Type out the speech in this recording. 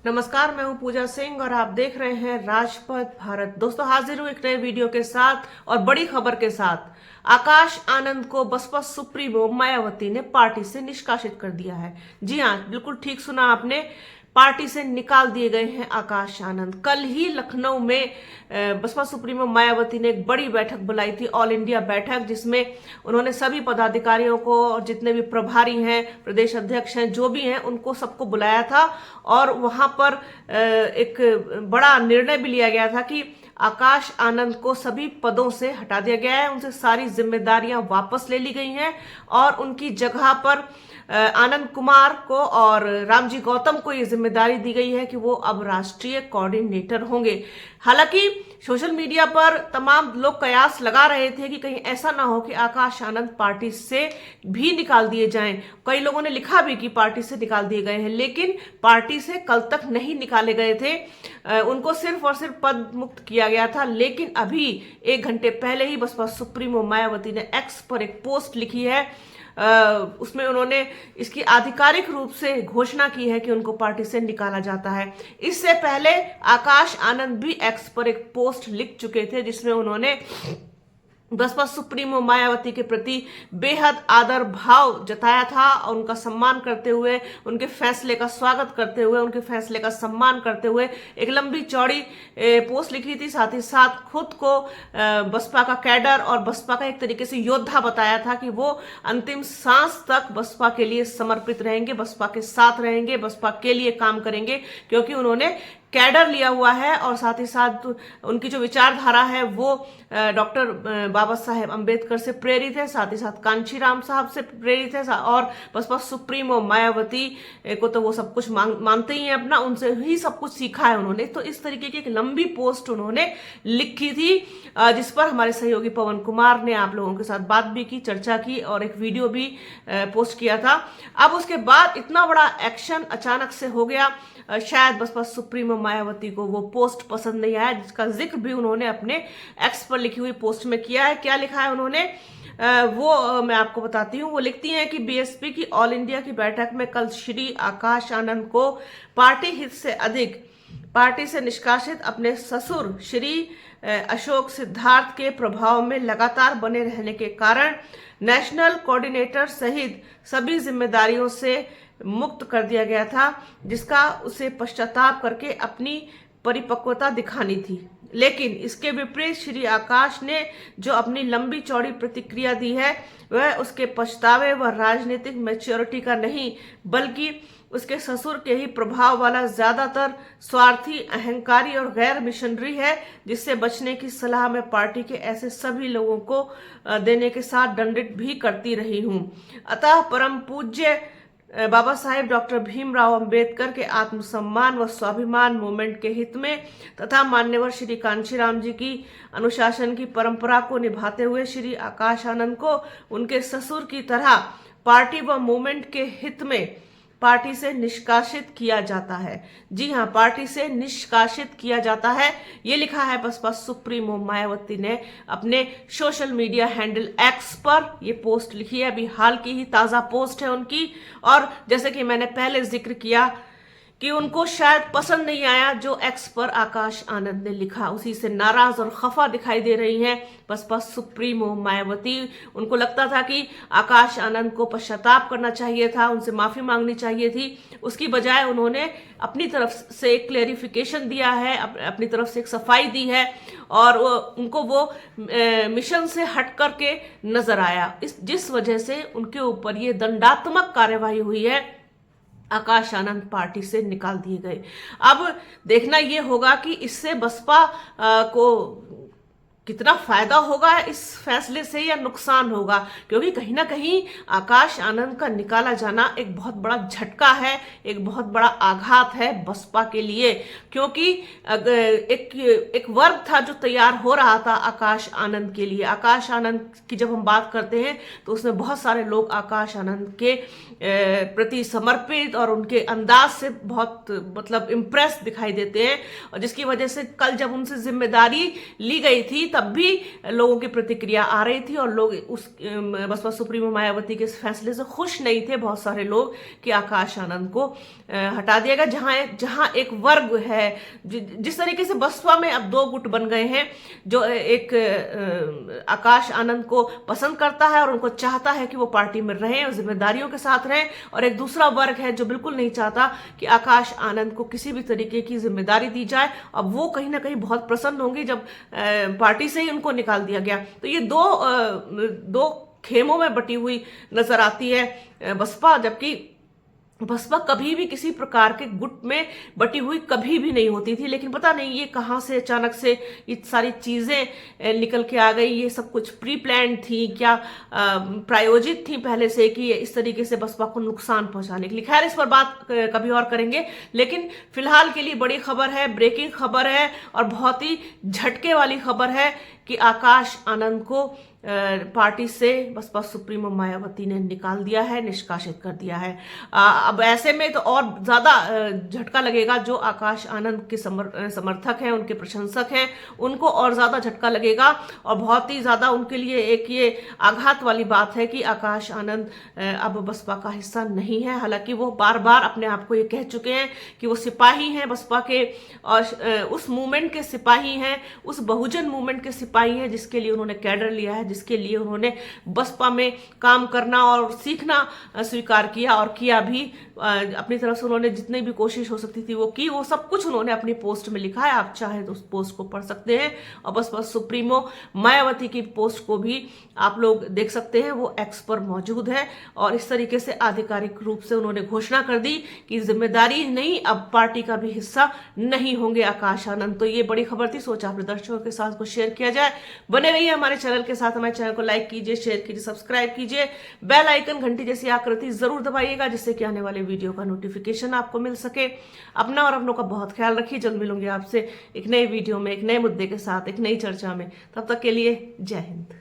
नमस्कार, मैं हूं पूजा सिंह और आप देख रहे हैं राजपथ भारत। दोस्तों, हाजिर हूं एक नए वीडियो के साथ और बड़ी खबर के साथ। आकाश आनंद को बसपा सुप्रीमो मायावती ने पार्टी से निष्कासित कर दिया है। जी हां, बिल्कुल ठीक सुना आपने, पार्टी से निकाल दिए गए हैं आकाश आनंद। कल ही लखनऊ में बसपा सुप्रीमो मायावती ने एक बड़ी बैठक बुलाई थी, ऑल इंडिया बैठक, जिसमें उन्होंने सभी पदाधिकारियों को और जितने भी प्रभारी हैं, प्रदेश अध्यक्ष हैं, जो भी हैं, उनको सबको बुलाया था। और वहां पर एक बड़ा निर्णय भी लिया गया था कि आकाश आनंद को सभी पदों से हटा दिया गया है, उनसे सारी जिम्मेदारियां वापस ले ली गई हैं और उनकी जगह पर आनंद कुमार को और रामजी गौतम को ये जिम्मेदारी दी गई है कि वो अब राष्ट्रीय कोऑर्डिनेटर होंगे। हालांकि सोशल मीडिया पर तमाम लोग कयास लगा रहे थे कि कहीं ऐसा ना हो कि आकाश आनंद पार्टी से भी निकाल दिए जाएं। कई लोगों ने लिखा भी कि पार्टी से निकाल दिए गए हैं, लेकिन पार्टी से कल तक नहीं निकाले गए थे। उनको सिर्फ और सिर्फ पद मुक्त किया गया था। लेकिन अभी 1 घंटे पहले ही बसपा सुप्रीमो मायावती ने एक्स पर एक पोस्ट लिखी है। उसमें उन्होंने इसकी आधिकारिक रूप से घोषणा की है कि उनको पार्टी से निकाला जाता है। इससे पहले आकाश आनंद भी एक्स पर एक पोस्ट लिख चुके थे, जिसमें उन्होंने बसपा सुप्रीमो मायावती के प्रति बेहद आदर भाव जताया था और उनका सम्मान करते हुए, उनके फैसले का स्वागत करते हुए, उनके फैसले का सम्मान करते हुए एक लंबी चौड़ी पोस्ट लिखी थी। साथ ही साथ खुद को बसपा का कैडर और बसपा का एक तरीके से योद्धा बताया था कि वो अंतिम सांस तक बसपा के लिए समर्पित रहेंगे, बसपा के साथ रहेंगे, बसपा के लिए काम करेंगे, क्योंकि उन्होंने कैडर लिया हुआ है और साथ ही साथ उनकी जो विचारधारा है वो डॉक्टर बाबा साहेब अंबेडकर से प्रेरित है, साथ ही साथ कांशीराम साहब से प्रेरित है। और बसपा सुप्रीमो मायावती को तो वो सब कुछ मानते ही हैं अपना, उनसे ही सब कुछ सीखा है उन्होंने। तो इस तरीके की एक लंबी पोस्ट उन्होंने लिखी थी, जिस पर हमारे सहयोगी पवन कुमार ने आप लोगों के साथ बात भी की, चर्चा की और एक वीडियो भी पोस्ट किया था। अब उसके बाद इतना बड़ा एक्शन अचानक से हो गया। शायद बसपा सुप्रीमो मायावती को वो पोस्ट पसंद नहीं आया, जिसका जिक्र भी उन्होंने अपने एक्स पर लिखी हुई पोस्ट में किया है। क्या लिखा है उन्होंने वो मैं आपको बताती हूँ। वो लिखती हैं कि बीएसपी की ऑल इंडिया की बैठक में कल श्री आकाश आनंद को पार्टी हित से अधिक पार्टी से निष्कासित अपने ससुर श्री अशोक सिद्धार्थ के प्रभाव में लगातार बने रहने के कारण नेशनल कोऑर्डिनेटर सहित सभी जिम्मेदारियों से मुक्त कर दिया गया था, जिसका उसे पश्चाताप करके अपनी परिपक्वता दिखानी थी। लेकिन इसके विपरीत श्री आकाश ने जो अपनी लंबी चौड़ी प्रतिक्रिया दी है, वह उसके पछतावे व राजनीतिक मैच्योरिटी का नहीं, बल्कि उसके ससुर के ही प्रभाव वाला ज्यादातर स्वार्थी, अहंकारी और गैर मिशनरी है, जिससे बचने की सलाह मैं पार्टी के ऐसे सभी लोगों को देने के साथ दंडित भी करती रही हूं। अतः परम पूज्य बाबा साहेब डॉक्टर भीमराव अंबेडकर के आत्मसम्मान व स्वाभिमान मूवमेंट के हित में तथा मान्यवर श्री कांशीराम जी की अनुशासन की परंपरा को निभाते हुए श्री आकाश आनंद को उनके ससुर की तरह पार्टी व मूवमेंट के हित में पार्टी से निष्कासित किया जाता है। जी हां, पार्टी से निष्कासित किया जाता है। ये लिखा है बसपा सुप्रीमो मायावती ने अपने सोशल मीडिया हैंडल एक्स पर ये पोस्ट लिखी है। अभी हाल की ही ताजा पोस्ट है उनकी। और जैसे कि मैंने पहले जिक्र किया कि उनको शायद पसंद नहीं आया जो एक्स पर आकाश आनंद ने लिखा, उसी से नाराज और खफा दिखाई दे रही हैं बसपा सुप्रीमो मायावती। उनको लगता था कि आकाश आनंद को पश्चाताप करना चाहिए था, उनसे माफी मांगनी चाहिए थी। उसकी बजाय उन्होंने अपनी तरफ से एक क्लेरिफिकेशन दिया है, अपनी तरफ से एक सफाई दी है और उनको वो मिशन से हट करके नजर आया। जिस वजह से उनके ऊपर ये दंडात्मक कार्यवाही हुई है, आकाश आनंद पार्टी से निकाल दिए गए। अब देखना यह होगा कि इससे बसपा को कितना फायदा होगा इस फैसले से या नुकसान होगा, क्योंकि कहीं ना कहीं आकाश आनंद का निकाला जाना एक बहुत बड़ा झटका है, एक बहुत बड़ा आघात है बसपा के लिए। क्योंकि एक वर्ग था जो तैयार हो रहा था आकाश आनंद के लिए। आकाश आनंद की जब हम बात करते हैं तो उसमें बहुत सारे लोग आकाश आनंद के प्रति समर्पित और उनके अंदाज से बहुत इम्प्रेस दिखाई देते हैं, और जिसकी वजह से कल जब उनसे जिम्मेदारी ली गई थी तब भी लोगों की प्रतिक्रिया आ रही थी और लोग उस बसपा सुप्रीमो मायावती के इस फैसले से खुश नहीं थे, बहुत सारे लोग, कि आकाश आनंद को हटा दिया गया। जहां एक वर्ग है, जिस तरीके से बसपा में अब दो गुट बन गए हैं, जो एक आकाश आनंद को पसंद करता है और उनको चाहता है कि वो पार्टी में रहें और जिम्मेदारियों के साथ रहें, और एक दूसरा वर्ग है जो बिल्कुल नहीं चाहता कि आकाश आनंद को किसी भी तरीके की जिम्मेदारी दी जाए। अब वो कहीं ना कहीं बहुत प्रसन्न होंगे जब पार्टी से ही उनको निकाल दिया गया। तो ये दो खेमों में बटी हुई नजर आती है बसपा, जबकि बसपा कभी भी किसी प्रकार के गुट में बटी हुई कभी भी नहीं होती थी। लेकिन पता नहीं ये कहां से अचानक से ये सारी चीजें निकल के आ गई। ये सब कुछ प्री प्लान थी क्या, प्रायोजित थी पहले से, कि इस तरीके से बसपा को नुकसान पहुंचाने के लिए। खैर, इस पर बात कभी और करेंगे, लेकिन फिलहाल के लिए बड़ी खबर है, ब्रेकिंग खबर है और बहुत ही झटके वाली खबर है कि आकाश आनंद को पार्टी से बसपा सुप्रीमो मायावती ने निकाल दिया है, निष्कासित कर दिया है। अब ऐसे में तो और ज्यादा झटका लगेगा। जो आकाश आनंद के समर्थक हैं, उनके प्रशंसक हैं, उनको और ज्यादा झटका लगेगा और बहुत ही ज्यादा उनके लिए एक ये आघात वाली बात है कि आकाश आनंद अब बसपा का हिस्सा नहीं है। हालांकि वो बार बार अपने आप को ये कह चुके हैं कि वो सिपाही हैं बसपा के, और उस मूवमेंट के सिपाही हैं, उस बहुजन मूवमेंट के सिपाही हैं जिसके लिए उन्होंने कैडर लिया है, जिसके लिए उन्होंने बसपा में काम करना और सीखना स्वीकार किया और किया भी। अपनी तरफ से उन्होंने जितनी भी कोशिश हो सकती थी वो की। वो सब कुछ उन्होंने अपनी पोस्ट में लिखा है, आप चाहे तो उस पोस्ट को पढ़ सकते हैं। और बसपा सुप्रीमो मायावती की पोस्ट को भी आप लोग देख सकते हैं, वो एक्स पर मौजूद है। और इस तरीके से आधिकारिक रूप से उन्होंने घोषणा कर दी कि जिम्मेदारी नहीं, अब पार्टी का भी हिस्सा नहीं होंगे आकाश आनंद। तो ये बड़ी खबर थी, सोचा अपने दर्शकों के साथ को शेयर किया जाए। बने रहिए हमारे चैनल के साथ, हमारे चैनल को लाइक कीजिए, शेयर कीजिए, सब्सक्राइब कीजिए, बेल आइकन घंटी जैसी आकृति जरूर दबाइएगा, जिससे कि आने वाले वीडियो का नोटिफिकेशन आपको मिल सके। अपना और अपनों का बहुत ख्याल रखिए। जल्द मिलूंगी आपसे एक नए वीडियो में, एक नए मुद्दे के साथ, एक नई चर्चा में। तब तक के लिए जय हिंद।